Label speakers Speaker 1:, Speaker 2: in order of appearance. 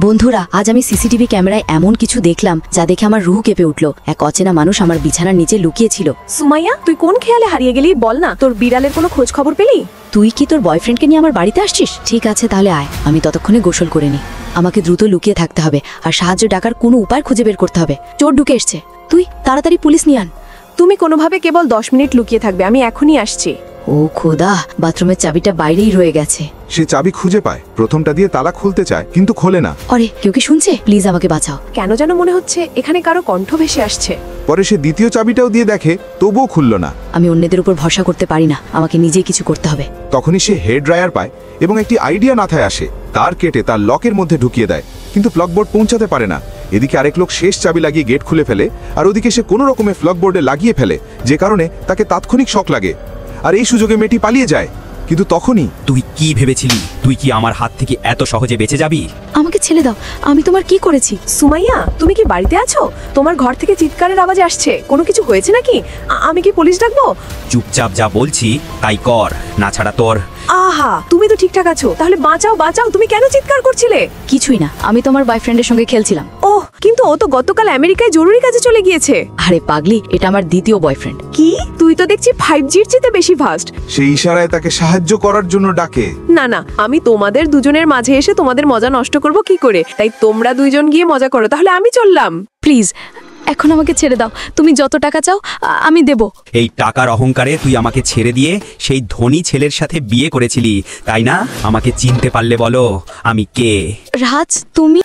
Speaker 1: বন্ধুরা, আজ আমি সিসিটিভি ক্যামেরায় এমন কিছু দেখলাম যা দেখে আমার রুহ কেঁপে উঠল। এক অচেনা মানুষ আমার বিছানার নিচে লুকিয়ে ছিল।
Speaker 2: সুমাইয়া, তুই কোন খেয়ালে হারিয়ে গেলি বল না। তোর বিড়ালের কোনো খোঁজ খবর পেলি?
Speaker 1: তুই কি তোর বয়ফ্রেন্ডকে নিয়ে আমার বাড়িতে আসছিস? ঠিক আছে, তাহলে আয়, আমি ততক্ষণে গোসল করে নি। আমাকে দ্রুত লুকিয়ে থাকতে হবে আর সাহায্য ডাকার কোনো উপায় খুঁজে বের করতে হবে। চোর ঢুকে এসছে, তুই তাড়াতাড়ি পুলিশ নিয়ে আন।
Speaker 2: তুমি কোনোভাবে কেবল 10 মিনিট লুকিয়ে থাকবে, আমি এখনই আসছি।
Speaker 1: ও খোদা, বাথরুমের চাবিটা বাইরেই রয়ে গেছে।
Speaker 3: সে চাবি খুঁজে পায়, প্রথমটা দিয়ে তালা খুলতে চায় কিন্তু খোলে না।
Speaker 1: আরে কেউ কি শুনছে? প্লিজ আমাকে বাঁচাও।
Speaker 2: কেন যেন মনে হচ্ছে এখানে কারো কণ্ঠ ভেসে আসছে।
Speaker 3: পরে সে দ্বিতীয় চাবিটাও দিয়ে দেখে, তবুও খুলল না।
Speaker 1: আমি অন্যদের উপর ভরসা করতে পারি না, আমাকে নিজেই কিছু করতে হবে।
Speaker 3: তখনই সে হেয়ার ড্রায়ার পায় এবং একটি আইডিয়া মাথায় আসে। তার কেটে তার লকের মধ্যে ঢুকিয়ে দেয়, কিন্তু ফ্লকবোর্ড পৌঁছাতে পারে না। এদিকে আরেক লোক শেষ চাবি লাগিয়ে গেট খুলে ফেলে, আর ওদিকে সে কোনো রকমে ফ্লকবোর্ডে লাগিয়ে ফেলে, যে কারণে তাকে তাৎক্ষণিক শক লাগে। আর এই সুযোগে মেয়েটি পালিয়ে যায়। কিন্তু তখনই
Speaker 4: তুই কি ভেবেছিলি তুই কি আমার হাত থেকে এত সহজে বেঁচে যাবি?
Speaker 1: আমাকে ছেড়ে দাও, আমি তোমার কি করেছি?
Speaker 2: সুমাইয়া, তুমি কি বাড়িতে আছো? তোমার ঘর থেকে চিৎকারের আওয়াজ আসছে, কোনো কিছু হয়েছে নাকি? আমি কি পুলিশ ডাকবো?
Speaker 4: চুপচাপ যা বলছি তাই কর, না ছাড়া তোর।
Speaker 2: আহা, তুমি তো ঠিকঠাক আছো, তাহলে বাঁচাও বাঁচাও, তুমি কেন চিৎকার করছিলে?
Speaker 1: কিছুই না, আমি তোমার বয়ফ্রেন্ডের সঙ্গে খেলছিলাম।
Speaker 2: ওহ, কিন্তু ও তো গতকাল আমেরিকায় জরুরি কাজে চলে গিয়েছে।
Speaker 1: আরে পাগলি, এটা আমার দ্বিতীয় বয়ফ্রেন্ড।
Speaker 2: কি? তুই তো দেখছি 5G'র চেয়ে বেশি ফাস্ট।
Speaker 3: সেই ইশারায় তাকে সাহায্য করার জন্য ডাকে।
Speaker 2: না না, আমি তোমাদের দুজনের মাঝে এসে তোমাদের মজা নষ্ট করব কি করে? তাই তোমরা দুইজন গিয়ে মজা করো, তাহলে আমি চললাম।
Speaker 1: প্লিজ এখন আমাকে ছেড়ে দাও, তুমি যত টাকা চাও আমি দেব।
Speaker 4: এই টাকার অহংকারে তুই আমাকে ছেড়ে দিয়ে সেই ধনী ছেলের সাথে বিয়ে করেছিলি, তাই না? আমাকে চিনতে পারলে বলো আমি কে?
Speaker 1: রাজ, তুমি?